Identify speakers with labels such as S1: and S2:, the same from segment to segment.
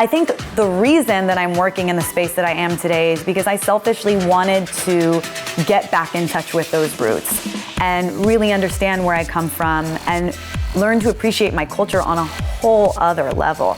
S1: I think the reason that I'm working in the space that I am today is because I selfishly wanted to get back in touch with those roots and really understand where I come from and learn to appreciate my culture on a whole other level.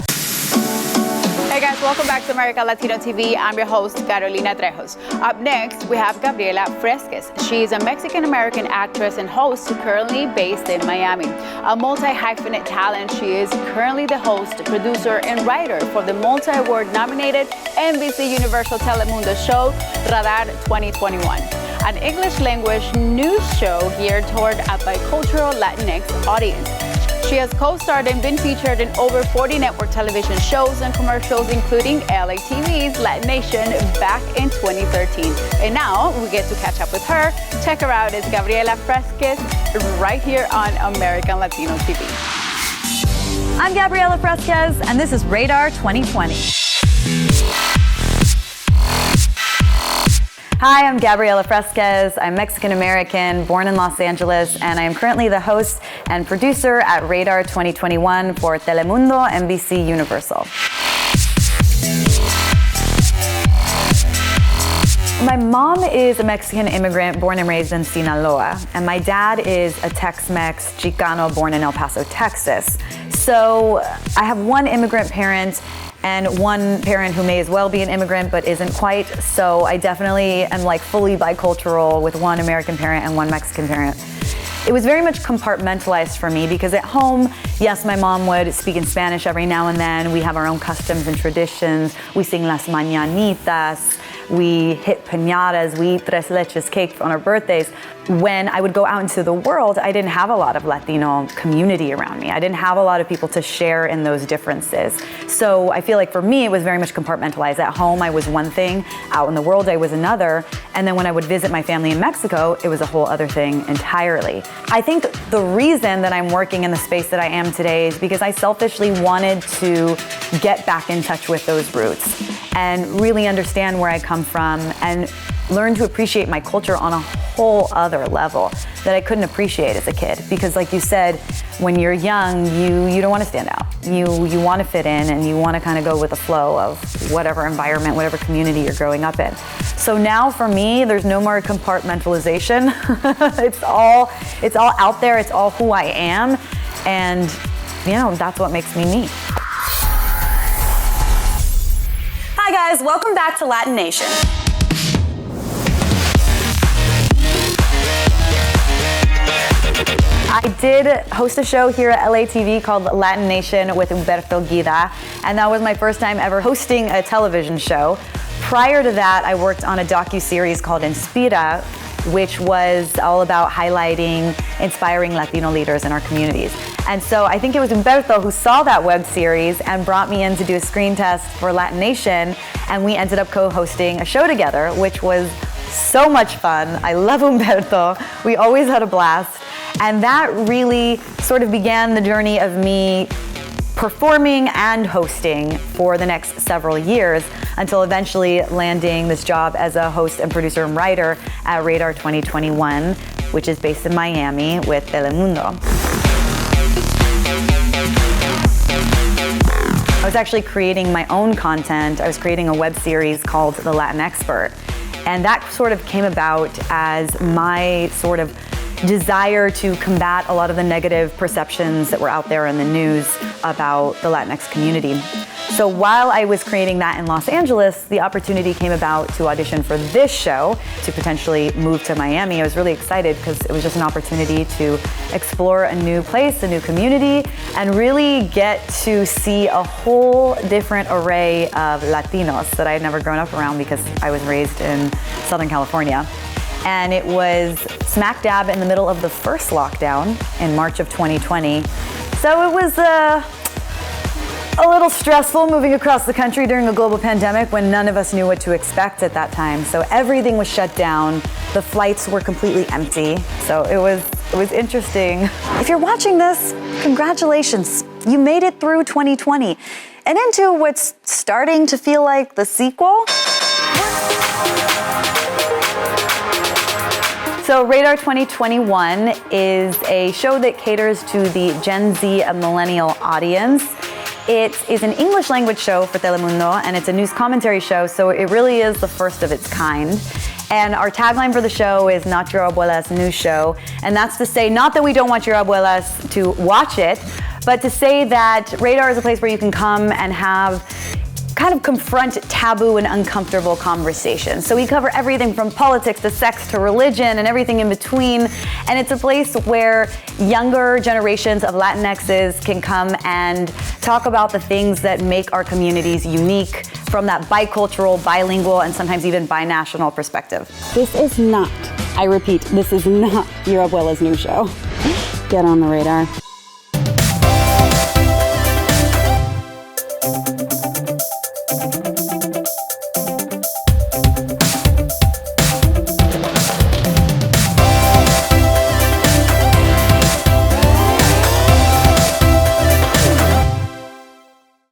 S2: Hey guys, welcome back to American Latino TV. I'm your host, Carolina Trejos. Up next, we have Gabriela Fresquez. She is a Mexican-American actress and host currently based in Miami. A multi-hyphenate talent, she is currently the host, producer, and writer for the multi-award nominated NBC Universal Telemundo show, Radar 2021. An English language news show geared toward a bicultural Latinx audience. She has co-starred and been featured in over 40 network television shows and commercials, including LA TV's Latina Nation back in 2013. And now we get to catch up with her. Check her out. It's Gabriela Fresquez right here on American Latino TV.
S1: I'm Gabriela Fresquez, and this is Radar 2020. Hi, I'm Gabriela Fresquez. I'm Mexican-American, born in Los Angeles, and I am currently the host and producer at Radar 2021 for Telemundo NBC Universal. My mom is a Mexican immigrant born and raised in Sinaloa, and my dad is a Tex-Mex Chicano born in El Paso, Texas. So I have one immigrant parent and one parent who may as well be an immigrant but isn't quite. So I definitely am like fully bicultural with one American parent and one Mexican parent. It was very much compartmentalized for me because at home, yes, my mom would speak in Spanish every now and then. We have our own customs and traditions. We sing las mañanitas. We hit piñatas, we eat tres leches cake on our birthdays. When I would go out into the world, I didn't have a lot of Latino community around me. I didn't have a lot of people to share in those differences. So I feel like for me, it was very much compartmentalized. At home, I was one thing. Out in the world, I was another. And then when I would visit my family in Mexico, it was a whole other thing entirely. I think the reason that I'm working in the space that I am today is because I selfishly wanted to get back in touch with those roots and really understand where I come from and learn to appreciate my culture on a whole other level that I couldn't appreciate as a kid. Because like you said, when you're young, you don't want to stand out. You want to fit in and you want to kind of go with the flow of whatever environment, whatever community you're growing up in. So now for me, there's no more compartmentalization. It's all out there. It's all who I am. And that's what makes me me. Hi guys, welcome back to Latina Nation. I did host a show here at LA TV called Latina Nation with Humberto Guida, and that was my first time ever hosting a television show. Prior to that, I worked on a docu-series called Inspira, which was all about highlighting inspiring Latino leaders in our communities. And so I think it was Humberto who saw that web series and brought me in to do a screen test for Latina Nation, and we ended up co-hosting a show together, which was so much fun. I love Humberto. We always had a blast. And that really sort of began the journey of me performing and hosting for the next several years until eventually landing this job as a host and producer and writer at Radar 2021, which is based in Miami with Telemundo. I was actually creating my own content. I was creating a web series called The Latin Expert. And that sort of came about as my sort of desire to combat a lot of the negative perceptions that were out there in the news about the Latinx community. So while I was creating that in Los Angeles, the opportunity came about to audition for this show, to potentially move to Miami. I was really excited because it was just an opportunity to explore a new place, a new community, and really get to see a whole different array of Latinos that I had never grown up around because I was raised in Southern California. And it was smack dab in the middle of the first lockdown in March of 2020. So it was a little stressful moving across the country during a global pandemic when none of us knew what to expect at that time. So everything was shut down. The flights were completely empty. So it was interesting. If you're watching this, congratulations. You made it through 2020 and into what's starting to feel like the sequel. So Radar 2021 is a show that caters to the Gen Z and millennial audience. It is an English language show for Telemundo, and it's a news commentary show, so it really is the first of its kind. And our tagline for the show is Not Your Abuela's News Show. And that's to say, not that we don't want your abuelas to watch it, but to say that Radar is a place where you can come and kind of confront taboo and uncomfortable conversations. So we cover everything from politics to sex to religion and everything in between. And it's a place where younger generations of Latinxes can come and talk about the things that make our communities unique from that bicultural, bilingual, and sometimes even binational perspective.
S3: This is not, I repeat, this is not your abuela's news show. Get on the radar.